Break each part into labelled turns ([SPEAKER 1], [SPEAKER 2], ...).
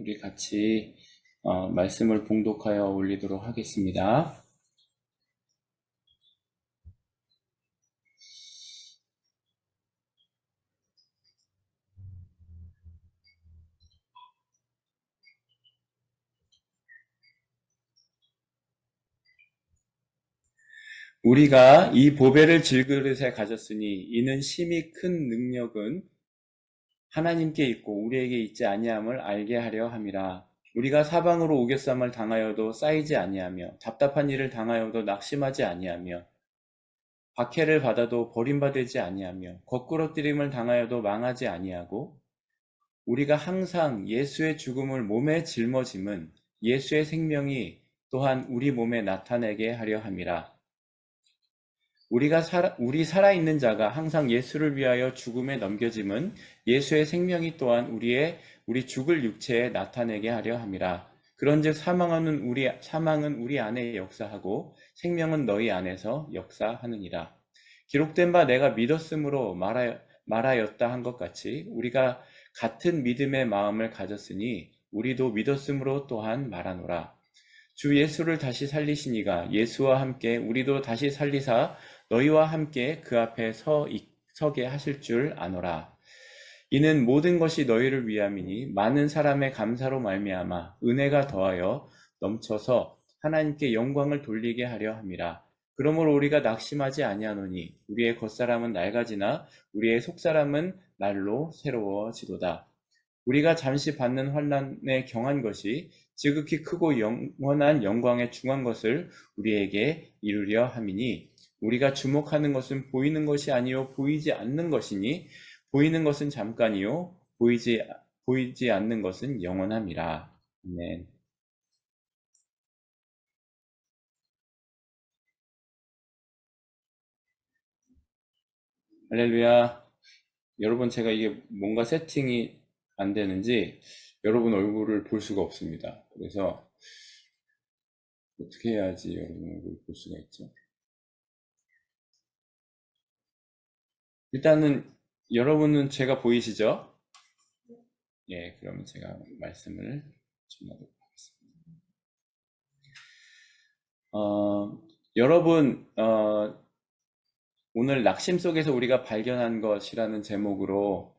[SPEAKER 1] 우리 같이 말씀을 봉독하여 올리도록 하겠습니다. 우리가 이 보배를 질그릇에 가졌으니 이는 심히 큰 능력은 하나님께 있고 우리에게 있지 아니함을 알게 하려 함이라. 우리가 사방으로 우겨쌈을 당하여도 쌓이지 아니하며 답답한 일을 당하여도 낙심하지 아니하며 박해를 받아도 버림받지 아니하며 거꾸러뜨림을 당하여도 망하지 아니하고 우리가 항상 예수의 죽음을 몸에 짊어짐은 예수의 생명이 또한 우리 몸에 나타내게 하려 함이라. 우리 살아있는 자가 항상 예수를 위하여 죽음에 넘겨짐은 예수의 생명이 또한 우리 죽을 육체에 나타내게 하려 함이라. 그런즉 사망은 우리 안에 역사하고 생명은 너희 안에서 역사하느니라. 기록된 바 내가 믿었으므로 말하였다 한 것 같이 우리가 같은 믿음의 마음을 가졌으니 우리도 믿었으므로 또한 말하노라. 주 예수를 다시 살리시니가 예수와 함께 우리도 다시 살리사 너희와 함께 그 앞에 서게 하실 줄 아노라. 이는 모든 것이 너희를 위함이니 많은 사람의 감사로 말미암아 은혜가 더하여 넘쳐서 하나님께 영광을 돌리게 하려 함이라. 그러므로 우리가 낙심하지 아니하노니 우리의 겉사람은 낡아지나 우리의 속사람은 날로 새로워지도다. 우리가 잠시 받는 환난에 경한 것이 지극히 크고 영원한 영광에 중한 것을 우리에게 이루려 함이니 우리가 주목하는 것은 보이는 것이 아니요 보이지 않는 것이니 보이는 것은 잠깐이요 보이지 않는 것은 영원함이라. 아멘. 할렐루야. 여러분, 제가 이게 뭔가 세팅이 안 되는지 여러분 얼굴을 볼 수가 없습니다. 그래서 어떻게 해야지 여러분 얼굴을 볼 수가 있죠? 일단은 여러분은 제가 보이시죠? 예, 그러면 제가 말씀을 전하도록 하겠습니다. 여러분, 오늘 낙심 속에서 우리가 발견한 것이라는 제목으로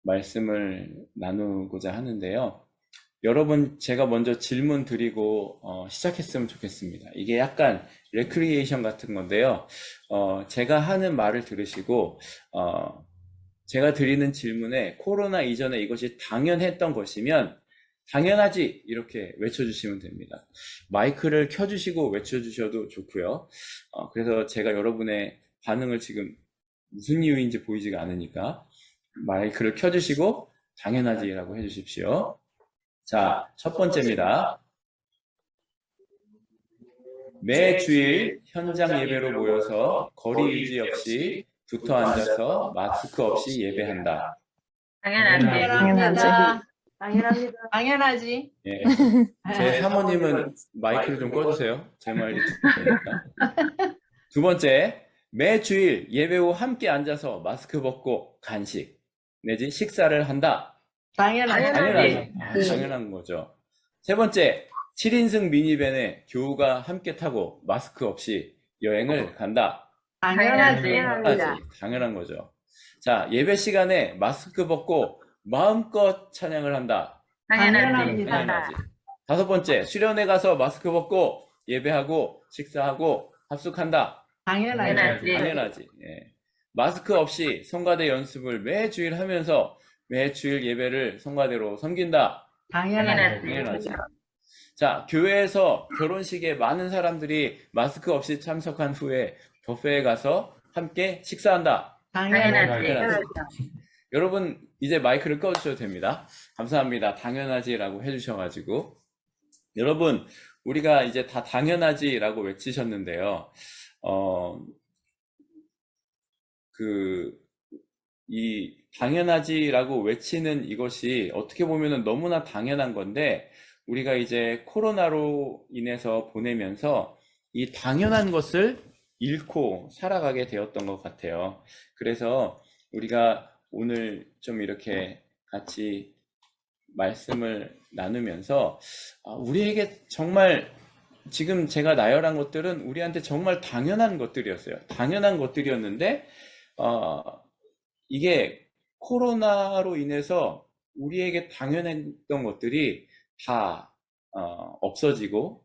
[SPEAKER 1] 말씀을 나누고자 하는데요. 여러분, 제가 먼저 질문 드리고 시작했으면 좋겠습니다. 이게 약간 레크리에이션 같은 건데요. 제가 하는 말을 들으시고 제가 드리는 질문에 코로나 이전에 이것이 당연했던 것이면 당연하지 이렇게 외쳐주시면 됩니다. 마이크를 켜주시고 외쳐주셔도 좋고요. 그래서 제가 여러분의 반응을 지금 무슨 이유인지 보이지가 않으니까 마이크를 켜주시고 당연하지라고 해주십시오. 자, 첫 번째입니다. 매 주일 현장 예배로 모여서 거리 유지 없이 붙어 앉아서 마스크 없이 예배한다.
[SPEAKER 2] 당연하지.
[SPEAKER 3] 당연하지.
[SPEAKER 1] 예, 제 사모님은 마이크를 좀 꺼주세요. 제 말이 들리니까. 두 번째, 매 주일 예배 후 함께 앉아서 마스크 벗고 간식 내지 식사를 한다. 당연하지. 당연한 거죠. 세 번째, 7인승 미니밴에 교우가 함께 타고 마스크 없이 여행을 간다. 당연한 거죠. 자, 예배 시간에 마스크 벗고 마음껏 찬양을 한다. 당연하지. 다섯 번째, 수련회 가서 마스크 벗고 예배하고 식사하고 합숙한다. 당연하지. 예. 마스크 없이 성가대 연습을 매주일 하면서 매주일 예배를 성가대로 섬긴다. 당연하지. 자, 교회에서 결혼식에 많은 사람들이 마스크 없이 참석한 후에 뷔페에 가서 함께 식사한다. 당연하지. 여러분, 이제 마이크를 꺼주셔도 됩니다. 감사합니다. 당연하지라고 해주셔가지고. 여러분, 우리가 이제 다 당연하지라고 외치셨는데요. 이 당연하지라고 외치는 이것이 어떻게 보면은 너무나 당연한 건데, 우리가 이제 코로나로 인해서 보내면서 이 당연한 것을 잃고 살아가게 되었던 것 같아요. 그래서 우리가 오늘 좀 이렇게 같이 말씀을 나누면서 우리에게 정말 지금 제가 나열한 것들은 우리한테 정말 당연한 것들이었어요. 당연한 것들이었는데 이게 코로나로 인해서 우리에게 당연했던 것들이 다 없어지고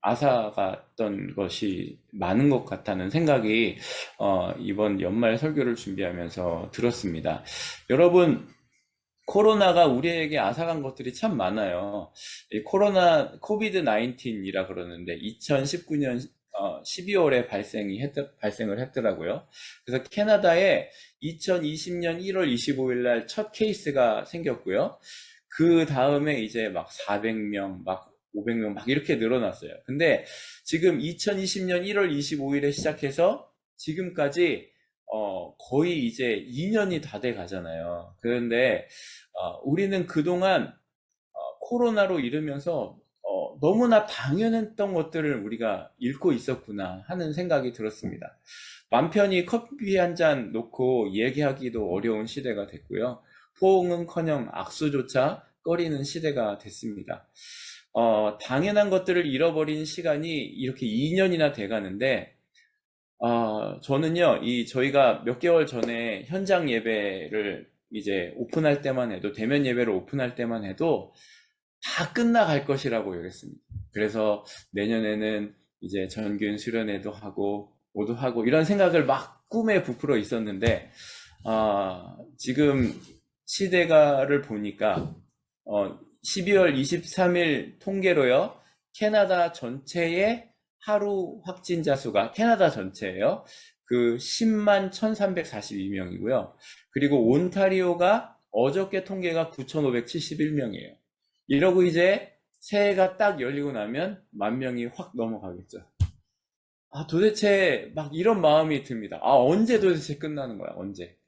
[SPEAKER 1] 앗아갔던 것이 많은 것 같다는 생각이 이번 연말 설교를 준비하면서 들었습니다. 여러분, 코로나가 우리에게 앗아간 것들이 참 많아요. 이 코비드 19이라 그러는데 2019년 12월에 발생을 했더라고요. 그래서 캐나다에 2020년 1월 25일 날 첫 케이스가 생겼고요. 그 다음에 이제 막 400명, 막 500명 막 이렇게 늘어났어요. 근데 지금 2020년 1월 25일에 시작해서 지금까지 거의 이제 2년이 다 돼 가잖아요. 그런데 우리는 그동안 코로나로 이르면서 너무나 당연했던 것들을 우리가 잃고 있었구나 하는 생각이 들었습니다. 맘 편히 커피 한 잔 놓고 얘기하기도 어려운 시대가 됐고요. 포옹은커녕 악수조차 꺼리는 시대가 됐습니다. 당연한 것들을 잃어버린 시간이 이렇게 2년이나 돼 가는데 저는요, 저희가 몇 개월 전에 현장 예배를 이제 오픈할 때만 해도, 대면 예배를 오픈할 때만 해도 다 끝나갈 것이라고 여겼습니다. 그래서 내년에는 이제 전교인 수련회도 하고, 모두 하고, 이런 생각을 막 꿈에 부풀어 있었는데, 지금 시대가를 보니까, 12월 23일 통계로요, 캐나다 전체의 하루 확진자 수가, 캐나다 전체예요. 그 10만 1342명이고요. 그리고 온타리오가 어저께 통계가 9,571명이에요. 이러고 이제 새해가 딱 열리고 나면 10,000명이 확 넘어가겠죠. 도대체 막 이런 마음이 듭니다. 언제 도대체 끝나는 거야?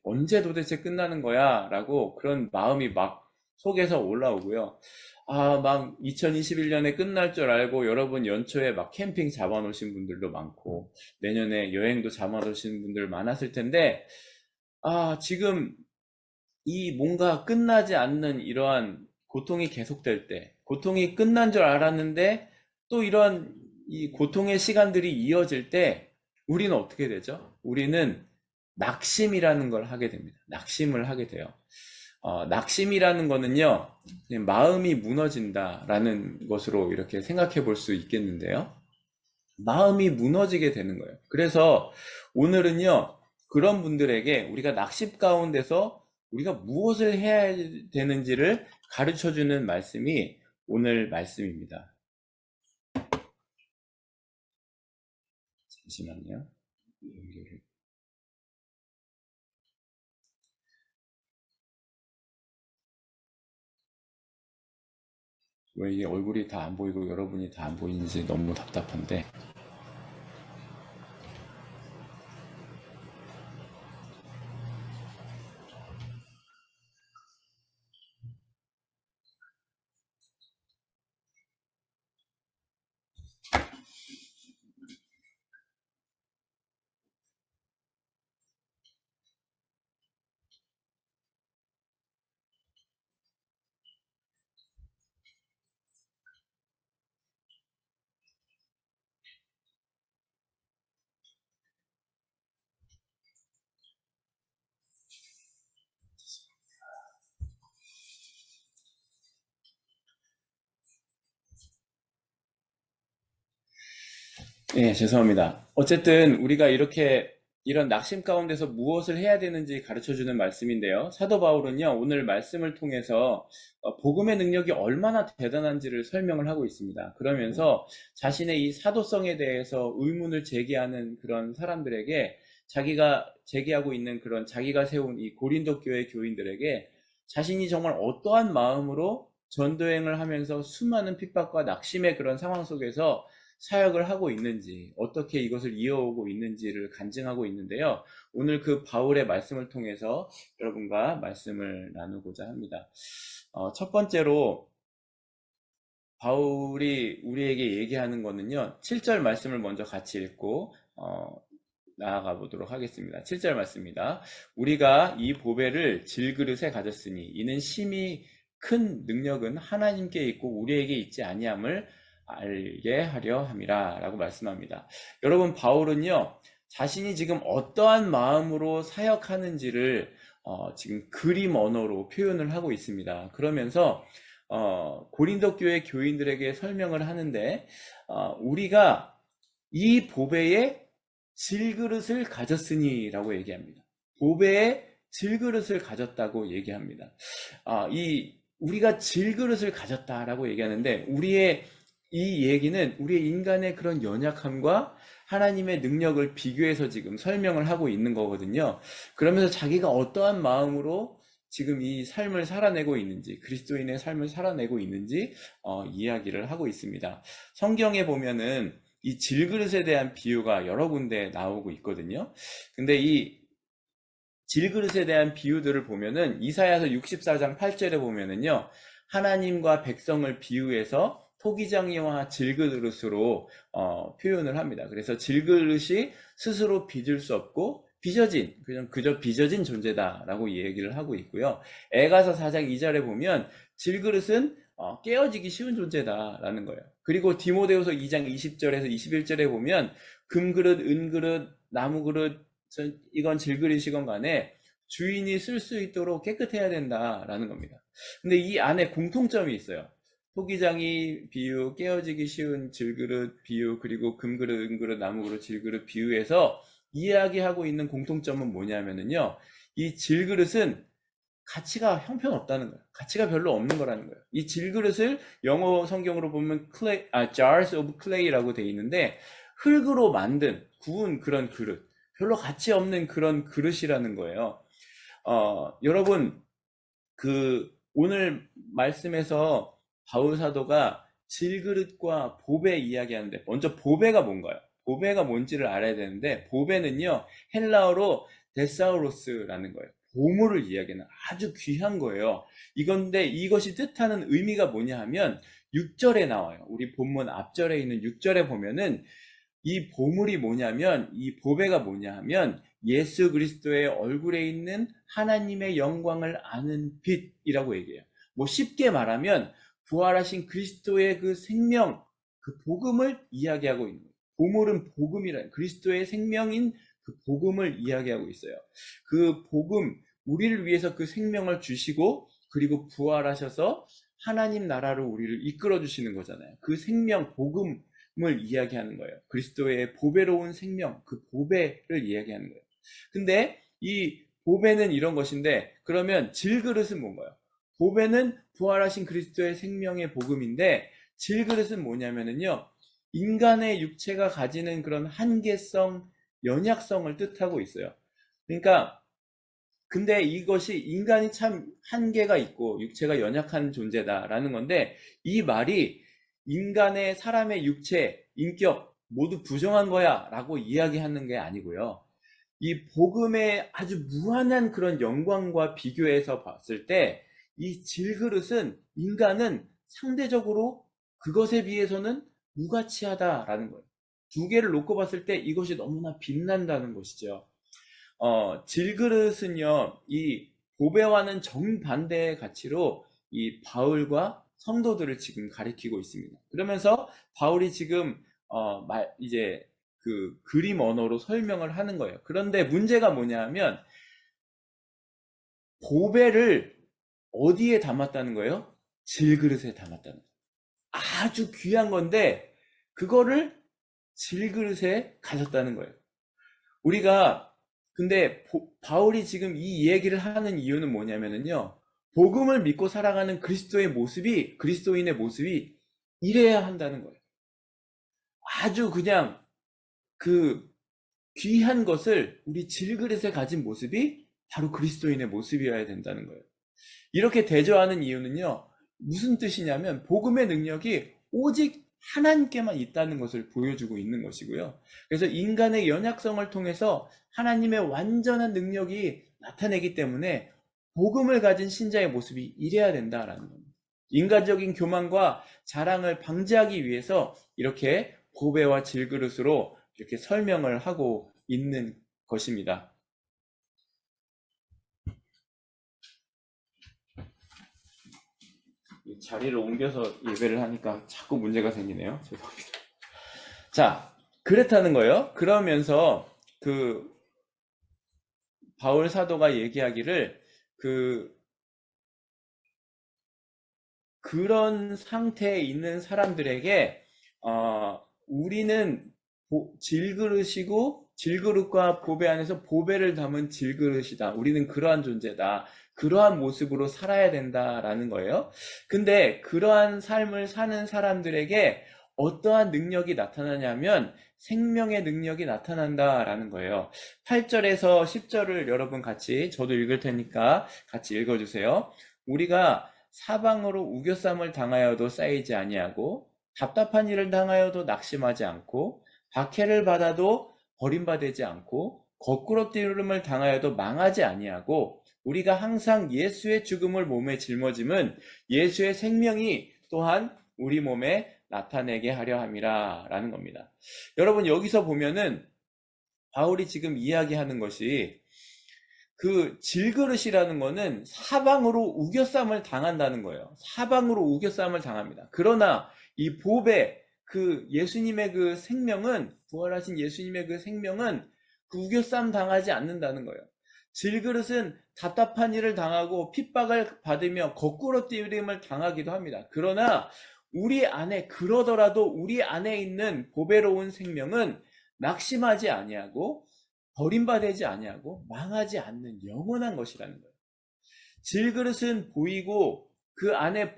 [SPEAKER 1] 언제 도대체 끝나는 거야? 라고 그런 마음이 막 속에서 올라오고요. 막 2021년에 끝날 줄 알고 여러분 연초에 막 캠핑 잡아놓으신 분들도 많고 내년에 여행도 잡아놓으신 분들 많았을 텐데 지금 이 뭔가 끝나지 않는 이러한 고통이 계속될 때, 고통이 끝난 줄 알았는데 또 이런 이 고통의 시간들이 이어질 때 우리는 어떻게 되죠? 우리는 낙심이라는 걸 하게 됩니다. 낙심을 하게 돼요. 낙심이라는 거는요, 그냥 마음이 무너진다라는 것으로 이렇게 생각해 볼 수 있겠는데요. 마음이 무너지게 되는 거예요. 그래서 오늘은요, 그런 분들에게 우리가 낙심 가운데서 우리가 무엇을 해야 되는지를 가르쳐 주는 말씀이 오늘 말씀입니다. 잠시만요. 왜 이게 얼굴이 다 안 보이고 여러분이 다 안 보이는지 너무 답답한데. 예, 죄송합니다. 어쨌든 우리가 이렇게 이런 낙심 가운데서 무엇을 해야 되는지 가르쳐주는 말씀인데요. 사도 바울은요, 오늘 말씀을 통해서 복음의 능력이 얼마나 대단한지를 설명을 하고 있습니다. 그러면서 자신의 이 사도성에 대해서 의문을 제기하는 그런 사람들에게 자기가 제기하고 있는 그런 자기가 세운 이 고린도 교회 교인들에게 자신이 정말 어떠한 마음으로 전도행을 하면서 수많은 핍박과 낙심의 그런 상황 속에서 사역을 하고 있는지, 어떻게 이것을 이어오고 있는지를 간증하고 있는데요. 오늘 그 바울의 말씀을 통해서 여러분과 말씀을 나누고자 합니다. 첫 번째로 바울이 우리에게 얘기하는 거는요. 7절 말씀을 먼저 같이 읽고 나아가 보도록 하겠습니다. 7절 말씀입니다. 우리가 이 보배를 질그릇에 가졌으니 이는 심히 큰 능력은 하나님께 있고 우리에게 있지 아니함을 알게 하려 함이라 라고 말씀합니다. 여러분, 바울은요, 자신이 지금 어떠한 마음으로 사역하는지를 지금 그림 언어로 표현을 하고 있습니다. 그러면서 고린도 교회 교인들에게 설명을 하는데, 우리가 이 보배에 질그릇을 가졌으니 라고 얘기합니다. 보배에 질그릇을 가졌다고 얘기합니다. 우리가 질그릇을 가졌다라고 얘기하는데, 우리의 이 얘기는 우리의 인간의 그런 연약함과 하나님의 능력을 비교해서 지금 설명을 하고 있는 거거든요. 그러면서 자기가 어떠한 마음으로 지금 이 삶을 살아내고 있는지, 그리스도인의 삶을 살아내고 있는지 이야기를 하고 있습니다. 성경에 보면은 이 질그릇에 대한 비유가 여러 군데 나오고 있거든요. 근데 이 질그릇에 대한 비유들을 보면은 이사야서 64장 8절에 보면은요, 하나님과 백성을 비유해서 토기장이와 질그릇으로 표현을 합니다. 그래서 질그릇이 스스로 빚을 수 없고 그저 빚어진 존재다라고 얘기를 하고 있고요. 에가서 4장 2절에 보면 질그릇은 깨어지기 쉬운 존재다라는 거예요. 그리고 디모데후서 2장 20절에서 21절에 보면 금그릇, 은그릇, 나무그릇, 이건 질그릇이건 간에 주인이 쓸 수 있도록 깨끗해야 된다라는 겁니다. 근데 이 안에 공통점이 있어요. 토기장이 비유, 깨어지기 쉬운 질그릇 비유, 그리고 금그릇, 은그릇, 나무그릇, 질그릇 비유에서 이야기하고 있는 공통점은 뭐냐면은요, 이 질그릇은 가치가 형편없다는 거예요. 가치가 별로 없는 거라는 거예요. 이 질그릇을 영어 성경으로 보면 jars of clay라고 돼 있는데, 흙으로 만든 구운 그런 그릇, 별로 가치 없는 그런 그릇이라는 거예요. 여러분, 오늘 말씀에서 바울 사도가 질그릇과 보배 이야기하는데, 먼저 보배가 뭔가요? 보배가 뭔지를 알아야 되는데, 보배는요, 헬라어로 데사우로스라는 거예요. 보물을 이야기하는 아주 귀한 거예요. 이건데 이것이 뜻하는 의미가 뭐냐 하면 6절에 나와요. 우리 본문 앞절에 있는 6절에 보면은 이 보물이 뭐냐면, 이 보배가 뭐냐 하면 예수 그리스도의 얼굴에 있는 하나님의 영광을 아는 빛이라고 얘기해요. 뭐 쉽게 말하면 부활하신 그리스도의 그 생명, 그 복음을 이야기하고 있는 거예요. 보물은 복음이라는, 그리스도의 생명인 그 복음을 이야기하고 있어요. 그 복음, 우리를 위해서 그 생명을 주시고 그리고 부활하셔서 하나님 나라로 우리를 이끌어 주시는 거잖아요. 그 생명, 복음을 이야기하는 거예요. 그리스도의 보배로운 생명, 그 보배를 이야기하는 거예요. 근데 이 보배는 이런 것인데, 그러면 질그릇은 뭔가요? 보배는 부활하신 그리스도의 생명의 복음인데, 질그릇은 뭐냐면은요, 인간의 육체가 가지는 그런 한계성, 연약성을 뜻하고 있어요. 그러니까 근데 이것이 인간이 참 한계가 있고 육체가 연약한 존재다라는 건데, 이 말이 인간의 사람의 육체, 인격 모두 부정한 거야 라고 이야기하는 게 아니고요. 이 복음의 아주 무한한 그런 영광과 비교해서 봤을 때 이 질그릇은, 인간은 상대적으로 그것에 비해서는 무가치하다라는 거예요. 두 개를 놓고 봤을 때 이것이 너무나 빛난다는 것이죠. 질그릇은요, 이 보배와는 정반대의 가치로 이 바울과 성도들을 지금 가리키고 있습니다. 그러면서 바울이 지금 이제 그 그림 언어로 설명을 하는 거예요. 그런데 문제가 뭐냐면, 보배를 어디에 담았다는 거예요? 질그릇에 담았다는 거예요. 아주 귀한 건데 그거를 질그릇에 가졌다는 거예요. 우리가 근데 바울이 지금 이 얘기를 하는 이유는 뭐냐면요, 복음을 믿고 살아가는 그리스도인의 모습이 이래야 한다는 거예요. 아주 그냥 그 귀한 것을 우리 질그릇에 가진 모습이 바로 그리스도인의 모습이어야 된다는 거예요. 이렇게 대조하는 이유는요, 무슨 뜻이냐면 복음의 능력이 오직 하나님께만 있다는 것을 보여주고 있는 것이고요. 그래서 인간의 연약성을 통해서 하나님의 완전한 능력이 나타내기 때문에 복음을 가진 신자의 모습이 이래야 된다라는 겁니다. 인간적인 교만과 자랑을 방지하기 위해서 이렇게 보배와 질그릇으로 이렇게 설명을 하고 있는 것입니다. 자리를 옮겨서 예배를 하니까 자꾸 문제가 생기네요. 죄송합니다. 자, 그렇다는 거예요. 그러면서 그 바울 사도가 얘기하기를 그런 상태에 있는 사람들에게 우리는 질그릇과 보배 안에서 보배를 담은 질그릇이다. 우리는 그러한 존재다. 그러한 모습으로 살아야 된다라는 거예요. 근데 그러한 삶을 사는 사람들에게 어떠한 능력이 나타나냐면 생명의 능력이 나타난다라는 거예요. 8절에서 10절을 여러분 같이, 저도 읽을 테니까 같이 읽어주세요. 우리가 사방으로 우겨쌈을 당하여도 쌓이지 아니하고 답답한 일을 당하여도 낙심하지 않고 박해를 받아도 버림받지 않고 거꾸로 뛰름을 당하여도 망하지 아니하고 우리가 항상 예수의 죽음을 몸에 짊어짐은 예수의 생명이 또한 우리 몸에 나타내게 하려 함이라 라는 겁니다. 여러분, 여기서 보면은 바울이 지금 이야기하는 것이 그 질그릇이라는 거는 사방으로 우겨쌈을 당한다는 거예요. 사방으로 우겨쌈을 당합니다. 그러나 이 보배, 그 예수님의 그 생명은, 부활하신 예수님의 그 생명은 그 우겨쌈 당하지 않는다는 거예요. 질그릇은 답답한 일을 당하고 핍박을 받으며 거꾸로 뛰림을 당하기도 합니다. 그러나 그러더라도 우리 안에 있는 보배로운 생명은 낙심하지 아니하고 버림받지 아니하고 망하지 않는 영원한 것이라는 거예요. 질그릇은 보이고 그 안에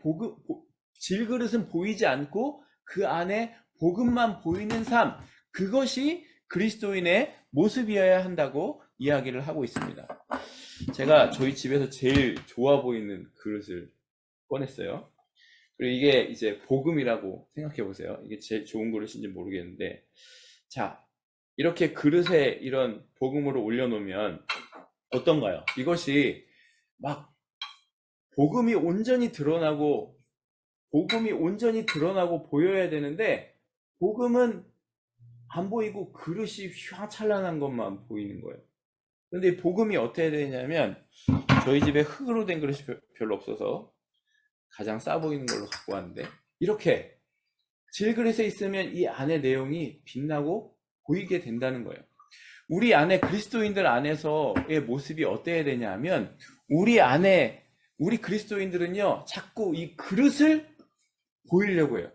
[SPEAKER 1] 질그릇은 보이지 않고 그 안에 복음만 보이는 삶, 그것이 그리스도인의 모습이어야 한다고 이야기를 하고 있습니다. 제가 저희 집에서 제일 좋아 보이는 그릇을 꺼냈어요. 그리고 이게 이제 복음이라고 생각해 보세요. 이게 제일 좋은 그릇인지 모르겠는데, 자, 이렇게 그릇에 이런 복음으로 올려놓으면 어떤가요? 이것이 막 복음이 온전히 드러나고 보여야 되는데 복음은 안 보이고 그릇이 휘황찬란한 것만 보이는 거예요. 근데 복음이 어떻게 되냐면, 저희 집에 흙으로 된 그릇이 별로 없어서 가장 싸 보이는 걸로 갖고 왔는데, 이렇게 질그릇에 있으면 이 안의 내용이 빛나고 보이게 된다는 거예요. 우리 안에, 그리스도인들 안에서의 모습이 어때야 되냐 하면, 우리 그리스도인들은요, 자꾸 이 그릇을 보이려고 해요.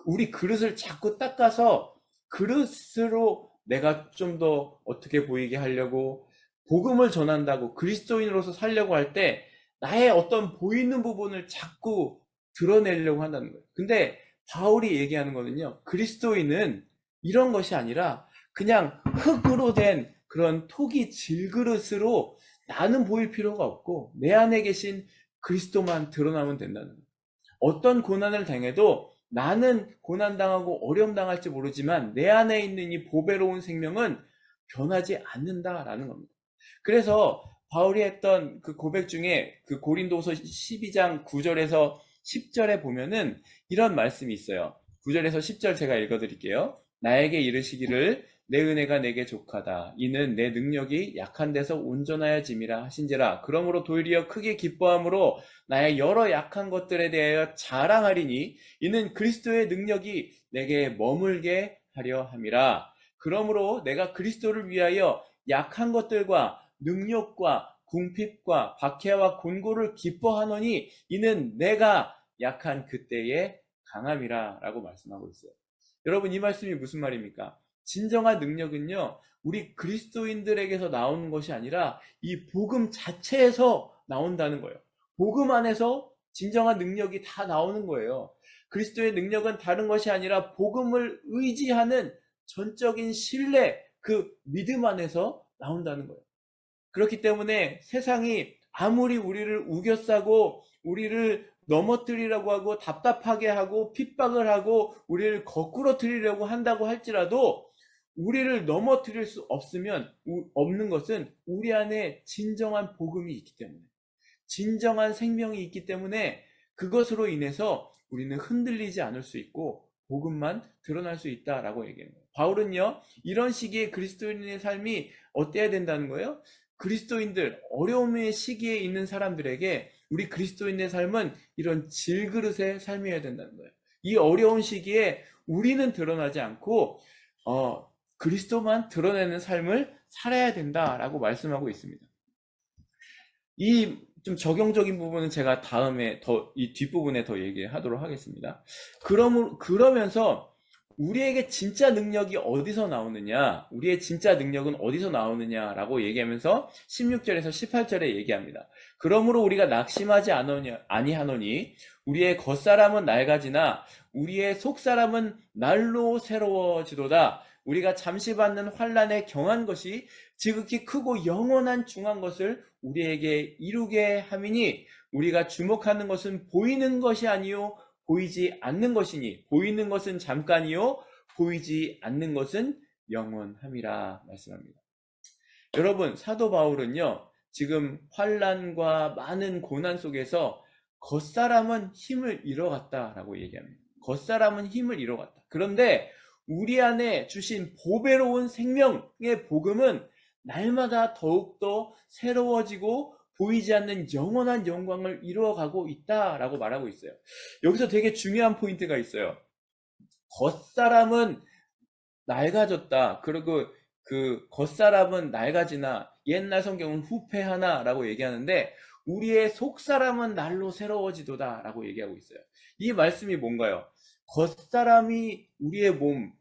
[SPEAKER 1] 우리 그릇을 자꾸 닦아서 그릇으로 내가 좀 더 어떻게 보이게 하려고, 복음을 전한다고 그리스도인으로서 살려고 할 때 나의 어떤 보이는 부분을 자꾸 드러내려고 한다는 거예요. 근데 바울이 얘기하는 거는요, 그리스도인은 이런 것이 아니라 그냥 흙으로 된 그런 토기 질그릇으로 나는 보일 필요가 없고 내 안에 계신 그리스도만 드러나면 된다는 거예요. 어떤 고난을 당해도 나는 고난당하고 어려움당할지 모르지만 내 안에 있는 이 보배로운 생명은 변하지 않는다라는 겁니다. 그래서 바울이 했던 그 고백 중에 그 고린도서 12장 9절에서 10절에 보면은 이런 말씀이 있어요. 9절에서 10절 제가 읽어드릴게요. 나에게 이르시기를 내 은혜가 내게 족하다. 이는 내 능력이 약한 데서 온전하여짐이라 하신지라. 그러므로 도리어 크게 기뻐함으로 나의 여러 약한 것들에 대하여 자랑하리니 이는 그리스도의 능력이 내게 머물게 하려 함이라. 그러므로 내가 그리스도를 위하여 약한 것들과 능력과 궁핍과 박해와 곤고를 기뻐하노니 이는 내가 약한 그때의 강함이라 라고 말씀하고 있어요. 여러분, 이 말씀이 무슨 말입니까? 진정한 능력은요, 우리 그리스도인들에게서 나오는 것이 아니라 이 복음 자체에서 나온다는 거예요. 복음 안에서 진정한 능력이 다 나오는 거예요. 그리스도의 능력은 다른 것이 아니라 복음을 의지하는 전적인 신뢰, 그 믿음 안에서 나온다는 거예요. 그렇기 때문에 세상이 아무리 우리를 우겨싸고 우리를 넘어뜨리려고 하고 답답하게 하고 핍박을 하고 우리를 거꾸로 트리려고 한다고 할지라도 우리를 넘어뜨릴 수 없는 것은 우리 안에 진정한 복음이 있기 때문에, 진정한 생명이 있기 때문에 그것으로 인해서 우리는 흔들리지 않을 수 있고 복음만 드러날 수 있다라고 얘기해요. 바울은요, 이런 시기에 그리스도인의 삶이 어때야 된다는 거예요? 그리스도인들, 어려움의 시기에 있는 사람들에게 우리 그리스도인의 삶은 이런 질그릇의 삶이어야 된다는 거예요. 이 어려운 시기에 우리는 드러나지 않고 그리스도만 드러내는 삶을 살아야 된다라고 말씀하고 있습니다. 이 좀 적용적인 부분은 제가 다음에 이 뒷부분에 더 얘기하도록 하겠습니다. 그러면서 우리에게 진짜 능력이 어디서 나오느냐, 우리의 진짜 능력은 어디서 나오느냐라고 얘기하면서 16절에서 18절에 얘기합니다. 그러므로 우리가 낙심하지 아니하노니 우리의 겉사람은 낡아지나 우리의 속사람은 날로 새로워지도다. 우리가 잠시 받는 환난에 경한 것이 지극히 크고 영원한 중한 것을 우리에게 이루게 함이니 우리가 주목하는 것은 보이는 것이 아니요 보이지 않는 것이니 보이는 것은 잠깐이요 보이지 않는 것은 영원함이라 말씀합니다. 여러분, 사도 바울은요 지금 환난과 많은 고난 속에서 겉사람은 힘을 잃어갔다라고 얘기합니다. 겉사람은 힘을 잃어갔다. 그런데 우리 안에 주신 보배로운 생명의 복음은 날마다 더욱더 새로워지고 보이지 않는 영원한 영광을 이루어가고 있다라고 말하고 있어요. 여기서 되게 중요한 포인트가 있어요. 겉사람은 낡아졌다. 그리고 그 겉사람은 낡아지나 옛날 성경은 후패하나 라고 얘기하는데 우리의 속사람은 날로 새로워지도다 라고 얘기하고 있어요. 이 말씀이 뭔가요? 겉사람이 우리의 몸,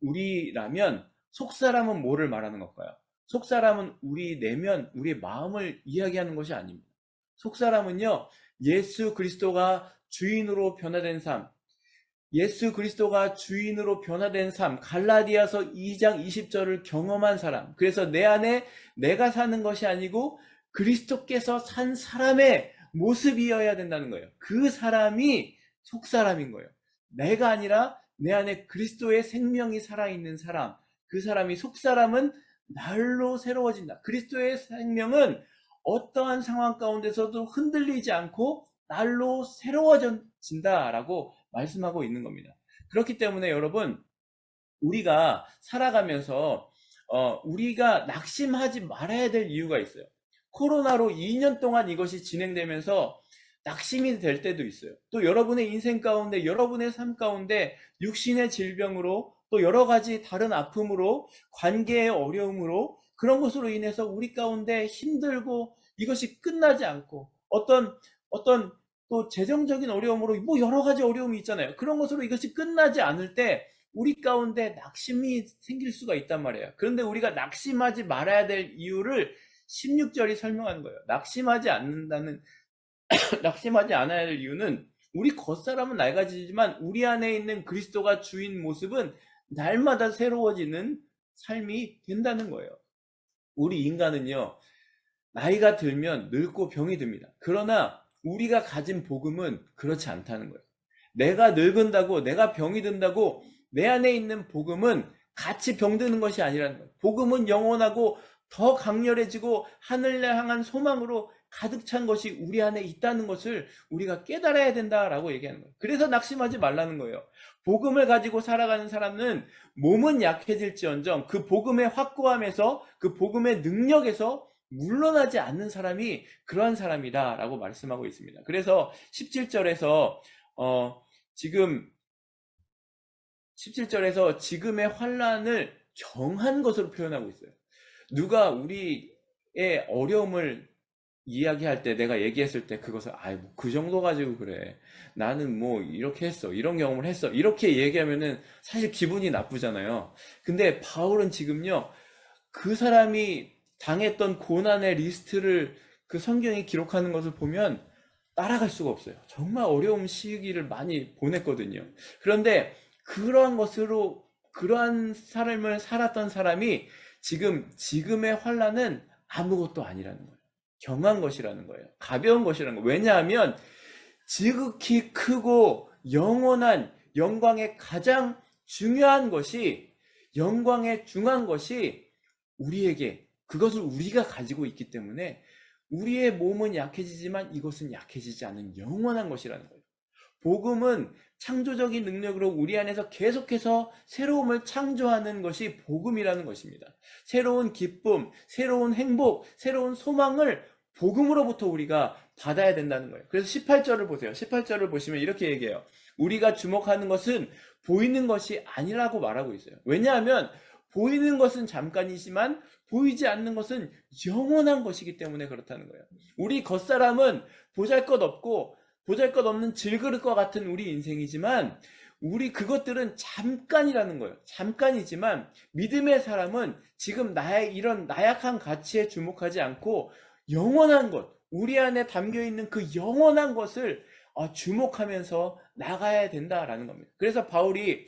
[SPEAKER 1] 우리라면 속사람은 뭐를 말하는 걸까요? 속사람은 우리 내면, 우리의 마음을 이야기하는 것이 아닙니다. 속사람은요, 예수 그리스도가 주인으로 변화된 삶, 예수 그리스도가 주인으로 변화된 삶, 갈라디아서 2장 20절을 경험한 사람. 그래서 내 안에 내가 사는 것이 아니고 그리스도께서 산 사람의 모습이어야 된다는 거예요. 그 사람이 속사람인 거예요. 내가 아니라 내 안에 그리스도의 생명이 살아있는 사람. 그 사람이 속사람은 날로 새로워진다. 그리스도의 생명은 어떠한 상황 가운데서도 흔들리지 않고 날로 새로워진다라고 말씀하고 있는 겁니다. 그렇기 때문에 여러분, 우리가 살아가면서 우리가 낙심하지 말아야 될 이유가 있어요. 코로나로 2년 동안 이것이 진행되면서 낙심이 될 때도 있어요. 또 여러분의 인생 가운데, 여러분의 삶 가운데 육신의 질병으로 또 여러 가지 다른 아픔으로 관계의 어려움으로 그런 것으로 인해서 우리 가운데 힘들고 이것이 끝나지 않고 어떤 또 재정적인 어려움으로 뭐 여러 가지 어려움이 있잖아요. 그런 것으로 이것이 끝나지 않을 때 우리 가운데 낙심이 생길 수가 있단 말이에요. 그런데 우리가 낙심하지 말아야 될 이유를 16절이 설명하는 거예요. 낙심하지 않아야 할 이유는 우리 겉사람은 낡아지지만 우리 안에 있는 그리스도가 주인 모습은 날마다 새로워지는 삶이 된다는 거예요. 우리 인간은요, 나이가 들면 늙고 병이 듭니다. 그러나 우리가 가진 복음은 그렇지 않다는 거예요. 내가 늙은다고, 내가 병이 든다고 내 안에 있는 복음은 같이 병드는 것이 아니라는 거예요. 복음은 영원하고 더 강렬해지고 하늘을 향한 소망으로 가득 찬 것이 우리 안에 있다는 것을 우리가 깨달아야 된다라고 얘기하는 거예요. 그래서 낙심하지 말라는 거예요. 복음을 가지고 살아가는 사람은 몸은 약해질지언정 그 복음의 확고함에서 그 복음의 능력에서 물러나지 않는 사람이 그러한 사람이다 라고 말씀하고 있습니다. 그래서 17절에서 지금 17절에서 지금의 환난을 경한 것으로 표현하고 있어요. 누가 우리의 어려움을 이야기할 때, 내가 얘기했을 때 그것을 뭐 그 정도 가지고 그래, 나는 뭐 이렇게 했어, 이런 경험을 했어, 이렇게 얘기하면은 사실 기분이 나쁘잖아요. 근데 바울은 지금요, 그 사람이 당했던 고난의 리스트를 그 성경이 기록하는 것을 보면 따라갈 수가 없어요. 정말 어려운 시기를 많이 보냈거든요. 그런데 그러한 삶을 살았던 사람이 지금의 환난은 아무것도 아니라는 거예요. 경한 것이라는 거예요. 가벼운 것이라는 거예요. 왜냐하면 지극히 크고 영원한 영광의 가장 중요한 것이, 영광의 중요한 것이 우리에게, 그것을 우리가 가지고 있기 때문에 우리의 몸은 약해지지만 이것은 약해지지 않는 영원한 것이라는 거예요. 복음은 창조적인 능력으로 우리 안에서 계속해서 새로움을 창조하는 것이 복음이라는 것입니다. 새로운 기쁨, 새로운 행복, 새로운 소망을 복음으로부터 우리가 받아야 된다는 거예요. 그래서 18절을 보세요. 18절을 보시면 이렇게 얘기해요. 우리가 주목하는 것은 보이는 것이 아니라고 말하고 있어요. 왜냐하면 보이는 것은 잠깐이지만 보이지 않는 것은 영원한 것이기 때문에 그렇다는 거예요. 우리 겉사람은 보잘것없고 보잘것없는 질그릇과 같은 우리 인생이지만 우리 그것들은 잠깐이라는 거예요. 잠깐이지만 믿음의 사람은 지금 나의 이런 나약한 가치에 주목하지 않고 영원한 것, 우리 안에 담겨있는 그 영원한 것을 주목하면서 나가야 된다라는 겁니다. 그래서 바울이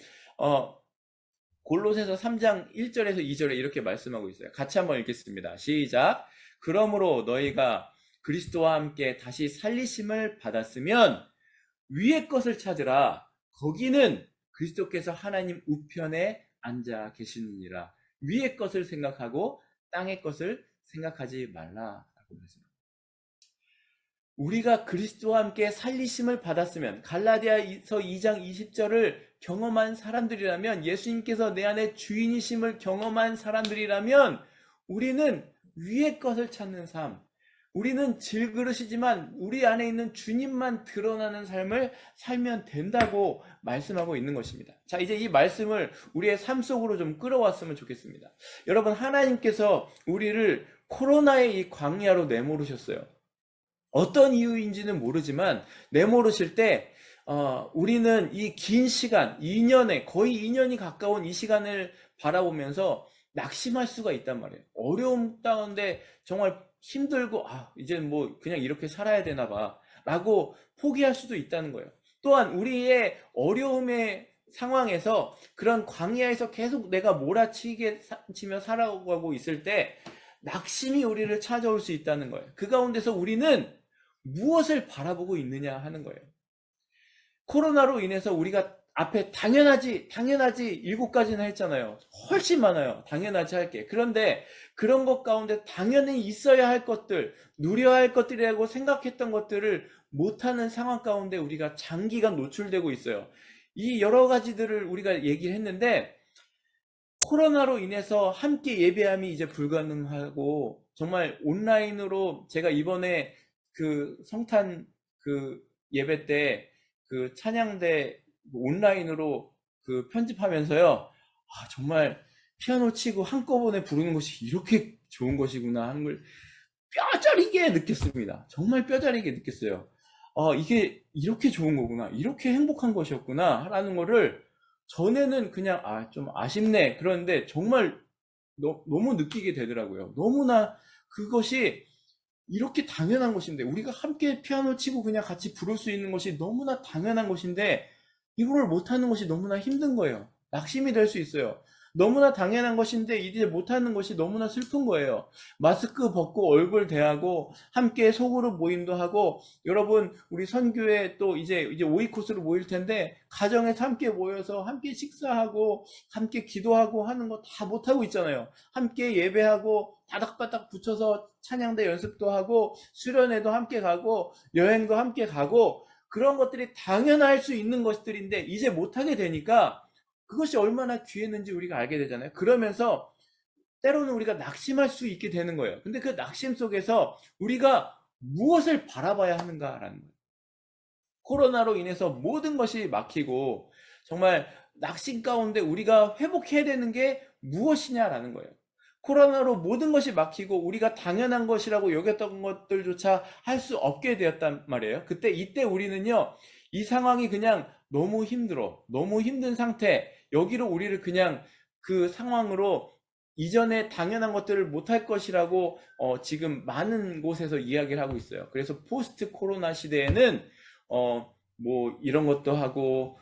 [SPEAKER 1] 골로새서 3장 1절에서 2절에 이렇게 말씀하고 있어요. 같이 한번 읽겠습니다. 시작. 그러므로 너희가 그리스도와 함께 다시 살리심을 받았으면 위의 것을 찾으라. 거기는 그리스도께서 하나님 우편에 앉아 계시느니라. 위의 것을 생각하고 땅의 것을 생각하지 말라라고 말씀합니다. 우리가 그리스도와 함께 살리심을 받았으면, 갈라디아서 2장 20절을 경험한 사람들이라면, 예수님께서 내 안에 주인이심을 경험한 사람들이라면 우리는 위의 것을 찾는 삶, 우리는 질그릇이지만 우리 안에 있는 주님만 드러나는 삶을 살면 된다고 말씀하고 있는 것입니다. 자, 이제 이 말씀을 우리의 삶 속으로 좀 끌어왔으면 좋겠습니다. 여러분, 하나님께서 우리를 코로나의 이 광야로 내모르셨어요. 어떤 이유인지는 모르지만 내모르실 때 우리는 이 긴 시간, 2년에 거의 2년이 가까운 이 시간을 바라보면서 낙심할 수가 있단 말이에요. 어려움 가운데 정말 힘들고 이제 뭐 그냥 이렇게 살아야 되나 봐 라고 포기할 수도 있다는 거예요. 또한 우리의 어려움의 상황에서, 그런 광야에서 계속 내가 몰아치며 살아가고 있을 때 낙심이 우리를 찾아올 수 있다는 거예요. 그 가운데서 우리는 무엇을 바라보고 있느냐 하는 거예요. 코로나로 인해서 우리가 앞에 당연하지 7가지나 했잖아요. 훨씬 많아요. 당연하지 할 게. 그런데 그런 것 가운데 당연히 있어야 할 것들, 누려야 할 것들이라고 생각했던 것들을 못하는 상황 가운데 우리가 장기간 노출되고 있어요. 이 여러 가지들을 우리가 얘기를 했는데, 코로나로 인해서 함께 예배함이 이제 불가능하고, 정말 온라인으로, 제가 이번에 그 성탄 그 예배 때 그 찬양대 온라인으로 그 편집하면서요, 정말 피아노 치고 한꺼번에 부르는 것이 이렇게 좋은 것이구나 하는 걸 뼈저리게 느꼈습니다. 정말 뼈저리게 느꼈어요. 이게 이렇게 좋은 거구나, 이렇게 행복한 것이었구나 라는 거를 전에는 그냥 좀 아쉽네, 그런데 정말 너무 느끼게 되더라고요. 너무나 그것이 이렇게 당연한 것인데, 우리가 함께 피아노 치고 그냥 같이 부를 수 있는 것이 너무나 당연한 것인데 이걸 못하는 것이 너무나 힘든 거예요. 낙심이 될 수 있어요. 너무나 당연한 것인데 이제 못하는 것이 너무나 슬픈 거예요. 마스크 벗고 얼굴 대하고 함께 소그룹 모임도 하고, 여러분 우리 선교회 또 이제 5위 코스로 모일 텐데 가정에서 함께 모여서 함께 식사하고 함께 기도하고 하는 거 다 못하고 있잖아요. 함께 예배하고 바닥바닥 붙여서 찬양대 연습도 하고 수련회도 함께 가고 여행도 함께 가고, 그런 것들이 당연할 수 있는 것들인데 이제 못하게 되니까 그것이 얼마나 귀했는지 우리가 알게 되잖아요. 그러면서 때로는 우리가 낙심할 수 있게 되는 거예요. 근데 그 낙심 속에서 우리가 무엇을 바라봐야 하는가라는 거예요. 코로나로 인해서 모든 것이 막히고 정말 낙심 가운데 우리가 회복해야 되는 게 무엇이냐라는 거예요. 코로나로 모든 것이 막히고 우리가 당연한 것이라고 여겼던 것들조차 할 수 없게 되었단 말이에요. 이때 우리는요, 이 상황이 그냥 너무 힘들어, 너무 힘든 상태, 여기로 우리를 그냥 그 상황으로 이전에 당연한 것들을 못할 것이라고 지금 많은 곳에서 이야기를 하고 있어요. 그래서 포스트 코로나 시대에는 뭐 이런 것도 하고,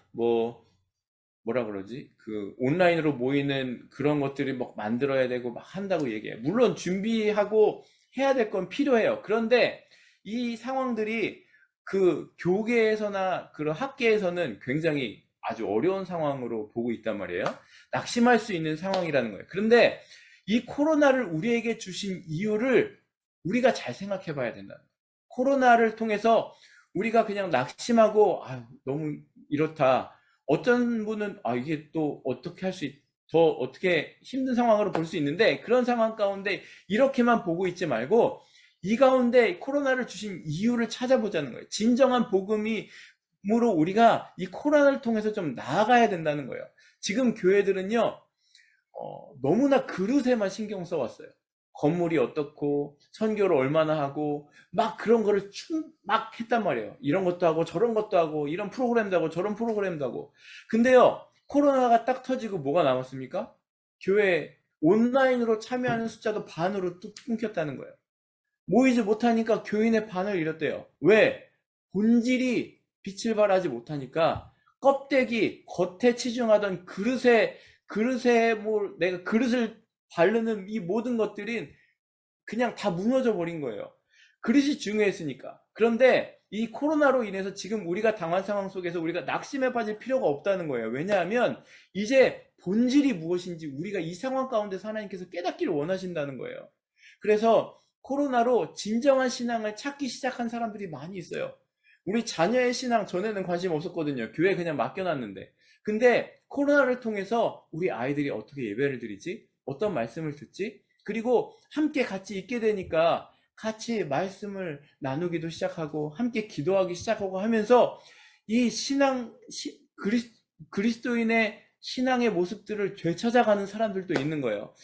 [SPEAKER 1] 뭐라 그러지? 그 온라인으로 모이는 그런 것들이 막 만들어야 되고 막 한다고 얘기해요. 물론 준비하고 해야 될 건 필요해요. 그런데 이 상황들이 그 교계에서나 그런 학계에서는 굉장히 아주 어려운 상황으로 보고 있단 말이에요. 낙심할 수 있는 상황이라는 거예요. 그런데 이 코로나를 우리에게 주신 이유를 우리가 잘 생각해 봐야 된다. 코로나를 통해서 우리가 그냥 낙심하고 너무 이렇다. 어떤 분은 이게 또 어떻게 더 어떻게 힘든 상황으로 볼 수 있는데, 그런 상황 가운데 이렇게만 보고 있지 말고 이 가운데 코로나를 주신 이유를 찾아보자는 거예요. 진정한 복음으로 우리가 이 코로나를 통해서 좀 나아가야 된다는 거예요. 지금 교회들은요, 너무나 그릇에만 신경 써왔어요. 건물이 어떻고 선교를 얼마나 하고 막 그런 거를 막 했단 말이에요. 이런 것도 하고 저런 것도 하고 이런 프로그램도 하고 저런 프로그램도 하고. 근데요, 코로나가 딱 터지고 뭐가 남았습니까? 교회 온라인으로 참여하는 숫자도 반으로 뚝 끊겼다는 거예요. 모이지 못하니까 교인의 반을 잃었대요. 왜? 본질이 빛을 발하지 못하니까 껍데기, 겉에 치중하던 그릇에 내가 그릇을 바르는 이 모든 것들이 그냥 다 무너져 버린 거예요. 그릇이 중요했으니까. 그런데 이 코로나로 인해서 지금 우리가 당한 상황 속에서 우리가 낙심에 빠질 필요가 없다는 거예요. 왜냐하면 이제 본질이 무엇인지 우리가 이 상황 가운데서 하나님께서 깨닫기를 원하신다는 거예요. 그래서 코로나로 진정한 신앙을 찾기 시작한 사람들이 많이 있어요. 우리 자녀의 신앙 전에는 관심 없었거든요. 교회 그냥 맡겨놨는데. 근데 코로나를 통해서 우리 아이들이 어떻게 예배를 드리지? 어떤 말씀을 듣지? 그리고 함께 같이 있게 되니까 같이 말씀을 나누기도 시작하고 함께 기도하기 시작하고 하면서 이 그리스도인의 신앙의 모습들을 되찾아가는 사람들도 있는 거예요.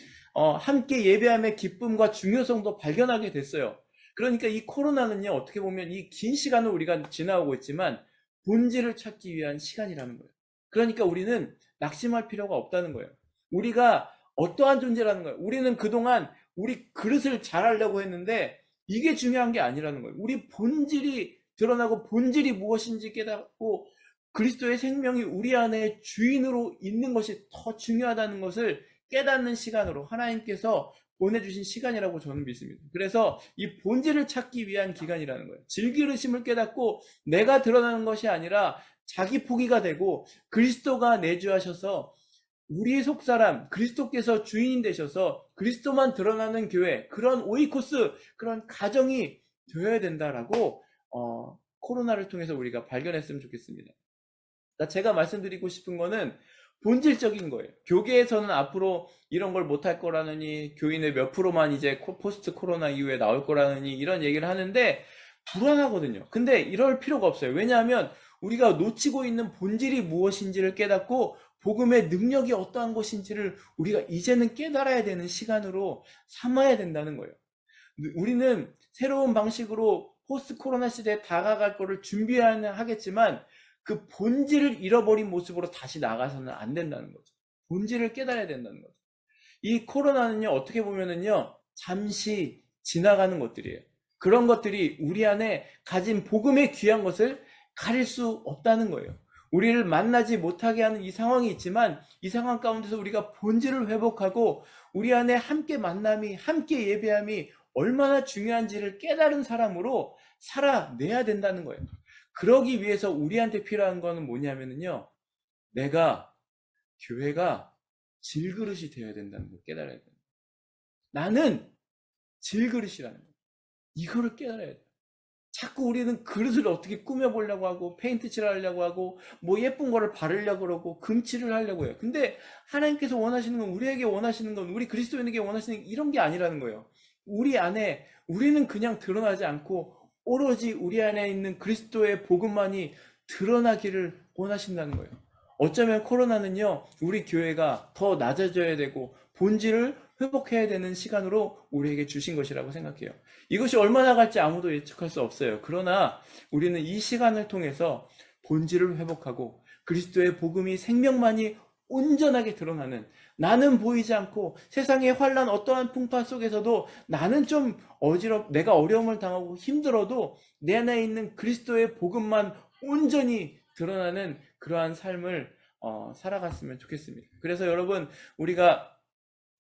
[SPEAKER 1] 함께 예배함의 기쁨과 중요성도 발견하게 됐어요. 그러니까 이 코로나는요, 어떻게 보면 이 긴 시간을 우리가 지나오고 있지만 본질을 찾기 위한 시간이라는 거예요. 그러니까 우리는 낙심할 필요가 없다는 거예요. 우리가 어떠한 존재라는 거예요. 우리는 그동안 우리 그릇을 잘하려고 했는데 이게 중요한 게 아니라는 거예요. 우리 본질이 드러나고 본질이 무엇인지 깨닫고 그리스도의 생명이 우리 안에 주인으로 있는 것이 더 중요하다는 것을 깨닫는 시간으로 하나님께서 보내주신 시간이라고 저는 믿습니다. 그래서 이 본질을 찾기 위한 기간이라는 거예요. 질기르심을 깨닫고 내가 드러나는 것이 아니라 자기 포기가 되고 그리스도가 내주하셔서 우리의 속사람 그리스도께서 주인이 되셔서 그리스도만 드러나는 교회, 그런 오이코스, 그런 가정이 되어야 된다라고 코로나를 통해서 우리가 발견했으면 좋겠습니다. 제가 말씀드리고 싶은 거는 본질적인 거예요. 교계에서는 앞으로 이런 걸 못할 거라느니, 교인의 몇 프로만 이제 포스트 코로나 이후에 나올 거라느니 이런 얘기를 하는데 불안하거든요. 근데 이럴 필요가 없어요. 왜냐하면 우리가 놓치고 있는 본질이 무엇인지를 깨닫고 복음의 능력이 어떠한 것인지를 우리가 이제는 깨달아야 되는 시간으로 삼아야 된다는 거예요. 우리는 새로운 방식으로 포스트 코로나 시대에 다가갈 거를 준비하겠지만 그 본질을 잃어버린 모습으로 다시 나가서는 안 된다는 거죠. 본질을 깨달아야 된다는 거죠. 이 코로나는요, 어떻게 보면은요, 잠시 지나가는 것들이에요. 그런 것들이 우리 안에 가진 복음의 귀한 것을 가릴 수 없다는 거예요. 우리를 만나지 못하게 하는 이 상황이 있지만 이 상황 가운데서 우리가 본질을 회복하고 우리 안에 함께 만남이, 함께 예배함이 얼마나 중요한지를 깨달은 사람으로 살아내야 된다는 거예요. 그러기 위해서 우리한테 필요한 거는 뭐냐면요, 교회가 질그릇이 되어야 된다는 걸 깨달아야 돼요. 나는 질그릇이라는 거예요. 이거를 깨달아야 돼요. 자꾸 우리는 그릇을 어떻게 꾸며보려고 하고 페인트 칠하려고 하고 뭐 예쁜 거를 바르려고 그러고 금칠을 하려고 해요. 근데 하나님께서 원하시는 건, 우리에게 원하시는 건, 우리 그리스도인에게 원하시는 이런 게 아니라는 거예요. 우리 안에 우리는 그냥 드러나지 않고 오로지 우리 안에 있는 그리스도의 복음만이 드러나기를 원하신다는 거예요. 어쩌면 코로나는요, 우리 교회가 더 낮아져야 되고 본질을 회복해야 되는 시간으로 우리에게 주신 것이라고 생각해요. 이것이 얼마나 갈지 아무도 예측할 수 없어요. 그러나 우리는 이 시간을 통해서 본질을 회복하고 그리스도의 복음이 생명만이 온전하게 드러나는, 나는 보이지 않고 세상의 환란 어떠한 풍파 속에서도 나는 좀 내가 어려움을 당하고 힘들어도 내 안에 있는 그리스도의 복음만 온전히 드러나는 그러한 삶을 살아갔으면 좋겠습니다. 그래서 여러분, 우리가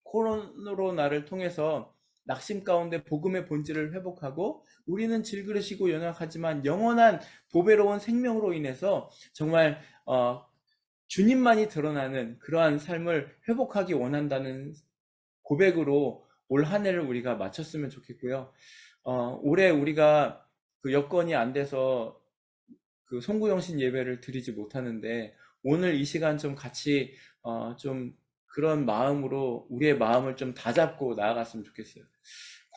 [SPEAKER 1] 코로나를 통해서 낙심 가운데 복음의 본질을 회복하고 우리는 질그릇이고 연약하지만 영원한 보배로운 생명으로 인해서 정말 주님만이 드러나는 그러한 삶을 회복하기 원한다는 고백으로 올 한 해를 우리가 마쳤으면 좋겠고요. 올해 우리가 그 여건이 안 돼서 그 송구영신 예배를 드리지 못하는데 오늘 이 시간 좀 같이 좀 그런 마음으로 우리의 마음을 좀 다잡고 나아갔으면 좋겠어요.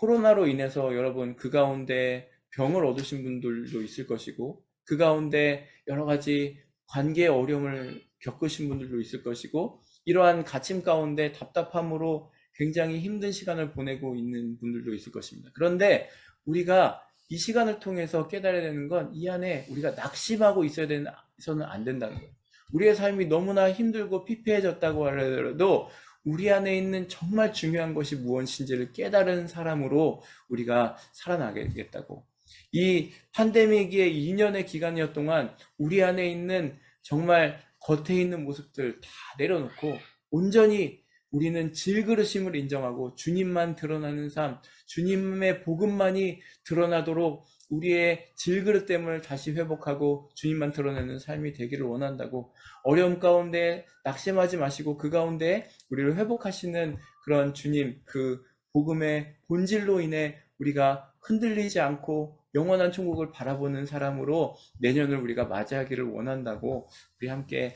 [SPEAKER 1] 코로나로 인해서 여러분 그 가운데 병을 얻으신 분들도 있을 것이고, 그 가운데 여러 가지 관계의 어려움을 겪으신 분들도 있을 것이고, 이러한 갇힘 가운데 답답함으로 굉장히 힘든 시간을 보내고 있는 분들도 있을 것입니다. 그런데 우리가 이 시간을 통해서 깨달아야 되는 건, 이 안에 우리가 낙심하고 있어서는 안 된다는 거예요. 우리의 삶이 너무나 힘들고 피폐해졌다고 하더라도 우리 안에 있는 정말 중요한 것이 무엇인지를 깨달은 사람으로 우리가 살아나겠다고. 이 팬데믹의 2년의 기간이었 동안 우리 안에 있는 정말 겉에 있는 모습들 다 내려놓고 온전히 우리는 질그릇임을 인정하고 주님만 드러나는 삶, 주님의 복음만이 드러나도록 우리의 질그릇됨을 다시 회복하고 주님만 드러내는 삶이 되기를 원한다고. 어려움 가운데 낙심하지 마시고 그 가운데 우리를 회복하시는 그런 주님, 그 복음의 본질로 인해 우리가 흔들리지 않고 영원한 천국을 바라보는 사람으로 내년을 우리가 맞이하기를 원한다고, 우리 함께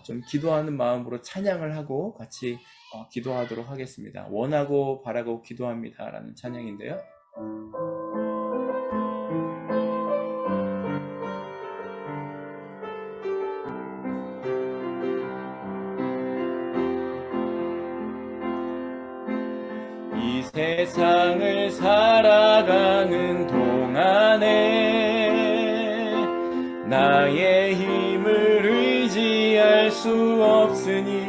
[SPEAKER 1] 좀 기도하는 마음으로 찬양을 하고 같이 기도하도록 하겠습니다. 원하고 바라고 기도합니다 라는 찬양인데요. 이 세상을 살아가는 동안에 나의 힘을 의지할 수 없으니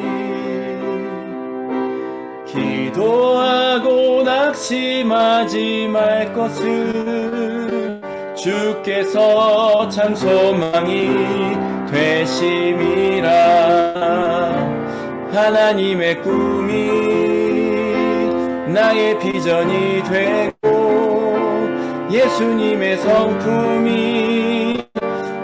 [SPEAKER 1] 기도하고 낙심하지 말 것을 주께서 참 소망이 되심이라. 하나님의 꿈이 나의 비전이 되고 예수님의 성품이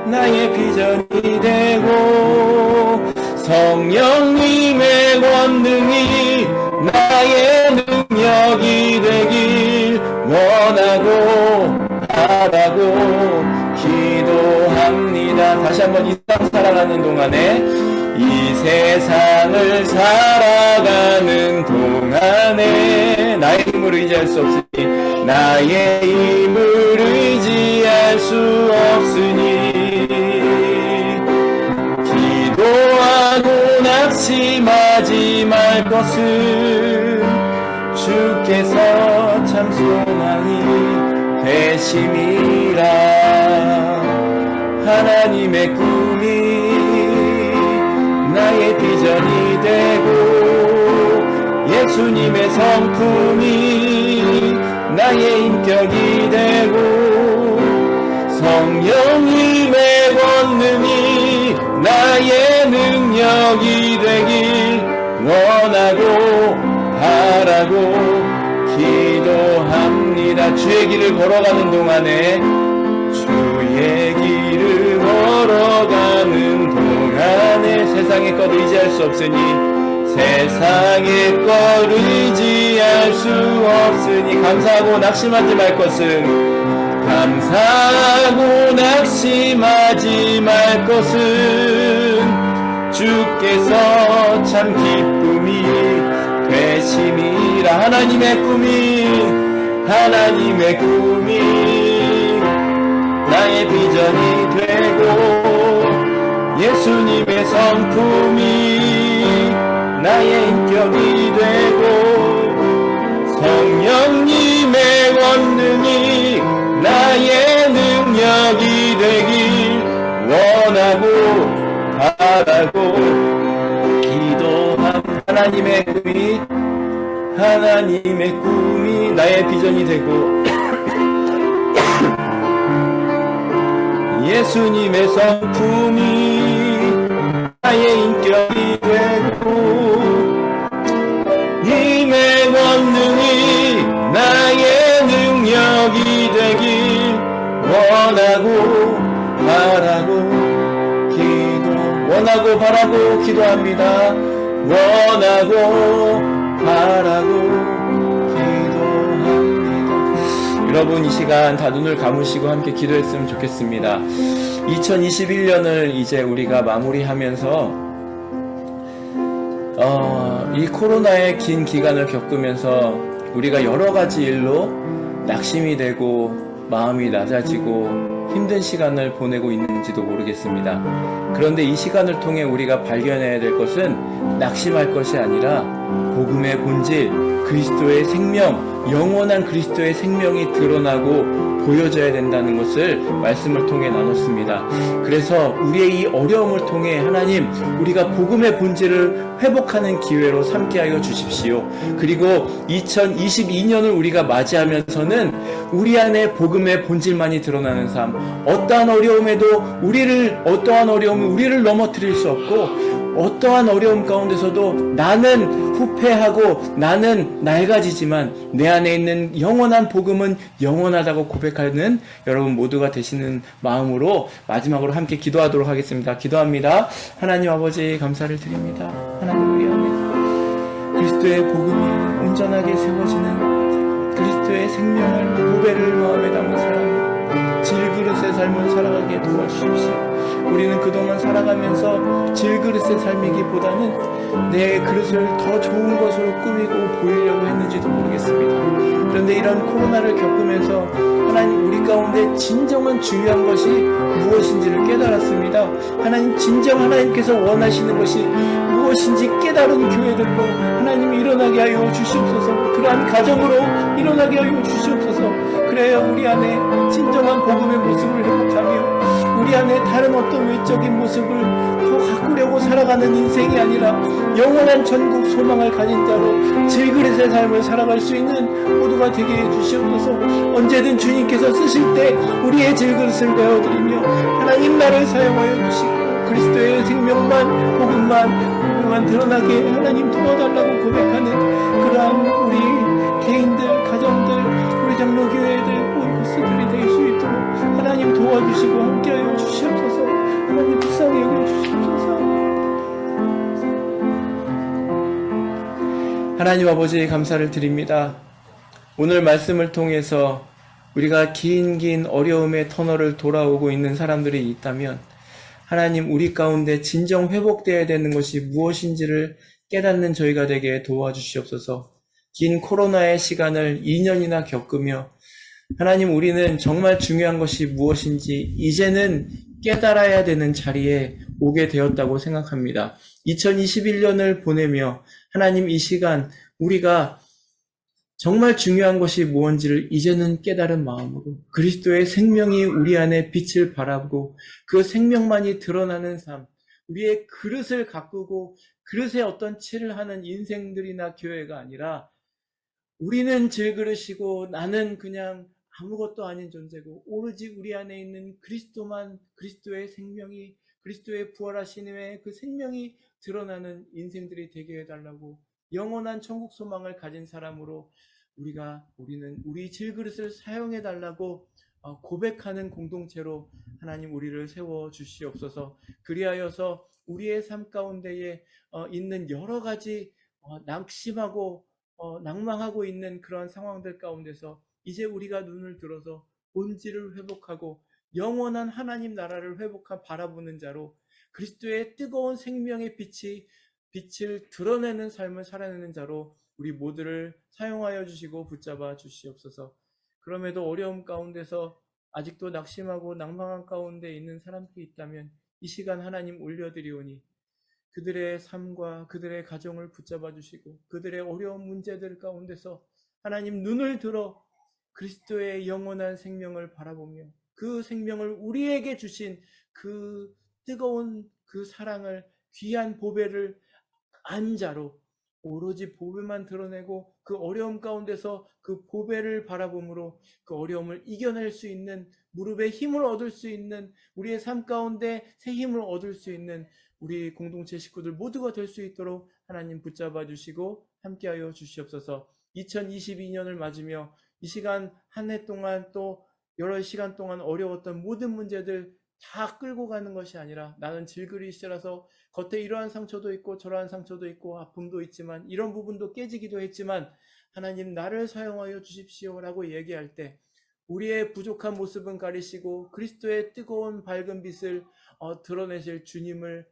[SPEAKER 1] 나의 비전이 되고 성령님의 권능이 나의 능력이 되길 원하고 바라고 기도합니다. 다시 한번 이 세상 살아가는 동안에, 이 세상을 살아가는 동안에 나의 힘을 의지할 수 없으니, 나의 힘을 의지할 수 없으니 기도하고 낙심하지 말 것은 주께서 참 소망이 되심이라. 하나님의 꿈이 나의 비전이 되고 예수님의 성품이 나의 인격이 되고 성령님의 권능이 나의 능력이 되길 원하고 바라고 기도합니다. 주의 길을 걸어가는 동안에, 주의 길을 걸어가는 동안에 세상의 것 의지할 수 없으니, 세상의 것 의지할 수 없으니 감사하고 낙심하지 말 것은, 감사하고 낙심하지 말 것은 주께서 참 기쁨이 되심이라. 하나님의 꿈이 나의 비전이 되고 예수님의 성품이 나의 인격이 되고 성령님의 권능이 나의 능력이 되길 원하고 바라고 기도함. 하나님의 꿈이 나의 비전이 되고 예수님의 성품이 나의 인격이 되고 힘의 권능이 나의 능력이 되길 원하고 바라고 기도합니다. 원하고 바라고 기도합니다. 여러분, 이 시간 다 눈을 감으시고 함께 기도했으면 좋겠습니다. 2021년을 이제 우리가 마무리하면서 이 코로나의 긴 기간을 겪으면서 우리가 여러 가지 일로 낙심이 되고 마음이 낮아지고 힘든 시간을 보내고 있는지도 모르겠습니다. 그런데 이 시간을 통해 우리가 발견해야 될 것은 낙심할 것이 아니라 복음의 본질, 그리스도의 생명, 영원한 그리스도의 생명이 드러나고 보여져야 된다는 것을 말씀을 통해 나눴습니다. 그래서 우리의 이 어려움을 통해 하나님, 우리가 복음의 본질을 회복하는 기회로 삼게 하여 주십시오. 그리고 2022년을 우리가 맞이하면서는 우리 안에 복음의 본질만이 드러나는 삶, 어떠한 어려움이 우리를 넘어뜨릴 수 없고, 어떠한 어려움 가운데서도 나는 후패하고 나는 낡아지지만 내 안에 있는 영원한 복음은 영원하다고 고백하는 여러분 모두가 되시는 마음으로 마지막으로 함께 기도하도록 하겠습니다. 기도합니다. 하나님 아버지 감사를 드립니다. 하나님 우리 안에 그리스도의 복음이 온전하게 세워지는 그리스도의 생명을 보배를 마음에 담은 사람, 질그릇의 삶을 살아가게 도와주십시오. 우리는 그동안 살아가면서 질그릇의 삶이기보다는 내 그릇을 더 좋은 것으로 꾸미고 보이려고 했는지도 모르겠습니다. 그런데 이런 코로나를 겪으면서 하나님 우리 가운데 진정한 중요한 것이 무엇인지를 깨달았습니다. 하나님 진정 하나님께서 원하시는 것이 무엇인지 깨달은 교회들로 하나님이 일어나게 하여 주시옵소서. 그러한 가정으로 일어나게 하여 주시옵소서. 그래야 우리 안에 진정한 복음의 모습을 회복하며 우리 안에 다른 어떤 외적인 모습을 더 가꾸려고 살아가는 인생이 아니라 영원한 전국 소망을 가진 자로 질그릇의 삶을 살아갈 수 있는 모두가 되게 해주시옵소서. 언제든 주님께서 쓰실 때 우리의 질그릇을 베어드리며 하나님 나를 사용하여 주시고 그리스도의 생명만 복음만 드러나게 하나님 도와달라고 고백하는 그러한 우리 개인들, 가정들, 우리 장로교회들, 모이코스들이 될 수 있도록 하나님 도와주시고 함께하여 주시옵소서. 하나님 불쌍히 여겨주시옵소서. 하나님 아버지 감사를 드립니다. 오늘 말씀을 통해서 우리가 긴 어려움의 터널을 돌아오고 있는 사람들이 있다면 하나님 우리 가운데 진정 회복되어야 되는 것이 무엇인지를 깨닫는 저희가 되게 도와주시옵소서. 긴 코로나의 시간을 2년이나 겪으며 하나님 우리는 정말 중요한 것이 무엇인지 이제는 깨달아야 되는 자리에 오게 되었다고 생각합니다. 2021년을 보내며 하나님 이 시간 우리가 정말 중요한 것이 무엇인지를 이제는 깨달은 마음으로 그리스도의 생명이 우리 안에 빛을 발하고 그 생명만이 드러나는 삶, 우리의 그릇을 가꾸고 그릇에 어떤 칠을 하는 인생들이나 교회가 아니라 우리는 질그릇이고 나는 그냥 아무것도 아닌 존재고 오로지 우리 안에 있는 그리스도만, 그리스도의 생명이, 그리스도의 부활하심의 그 생명이 드러나는 인생들이 되게 해달라고 영원한 천국 소망을 가진 사람으로 우리는 우리 질그릇을 사용해달라고 고백하는 공동체로 하나님 우리를 세워 주시옵소서. 그리하여서 우리의 삶 가운데에 있는 여러 가지 낙심하고 낭망하고 있는 그런 상황들 가운데서 이제 우리가 눈을 들어서 본질을 회복하고 영원한 하나님 나라를 바라보는 자로 그리스도의 뜨거운 생명의 빛을 드러내는 삶을 살아내는 자로 우리 모두를 사용하여 주시고 붙잡아 주시옵소서. 그럼에도 어려움 가운데서 아직도 낙심하고 낭망한 가운데 있는 사람들이 있다면 이 시간 하나님 올려드리오니 그들의 삶과 그들의 가정을 붙잡아 주시고 그들의 어려운 문제들 가운데서 하나님 눈을 들어 그리스도의 영원한 생명을 바라보며 그 생명을 우리에게 주신 그 뜨거운 그 사랑을 귀한 보배를 안 자로 오로지 보배만 드러내고 그 어려움 가운데서 그 보배를 바라봄으로 그 어려움을 이겨낼 수 있는 무릎에 힘을 얻을 수 있는 우리의 삶 가운데 새 힘을 얻을 수 있는 우리 공동체 식구들 모두가 될 수 있도록 하나님 붙잡아 주시고 함께하여 주시옵소서. 2022년을 맞으며 이 시간 한 해 동안 또 여러 시간 동안 어려웠던 모든 문제들 다 끌고 가는 것이 아니라 나는 질그릇이라서 겉에 이러한 상처도 있고 저러한 상처도 있고 아픔도 있지만 이런 부분도 깨지기도 했지만 하나님 나를 사용하여 주십시오라고 얘기할 때 우리의 부족한 모습은 가리시고 그리스도의 뜨거운 밝은 빛을 드러내실 주님을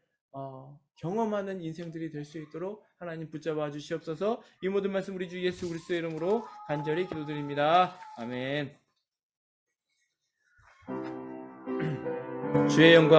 [SPEAKER 1] 경험하는 인생들이 될 수 있도록 하나님 붙잡아 주시옵소서. 이 모든 말씀 우리 주 예수 그리스도의 이름으로 간절히 기도드립니다. 아멘. 주의 영광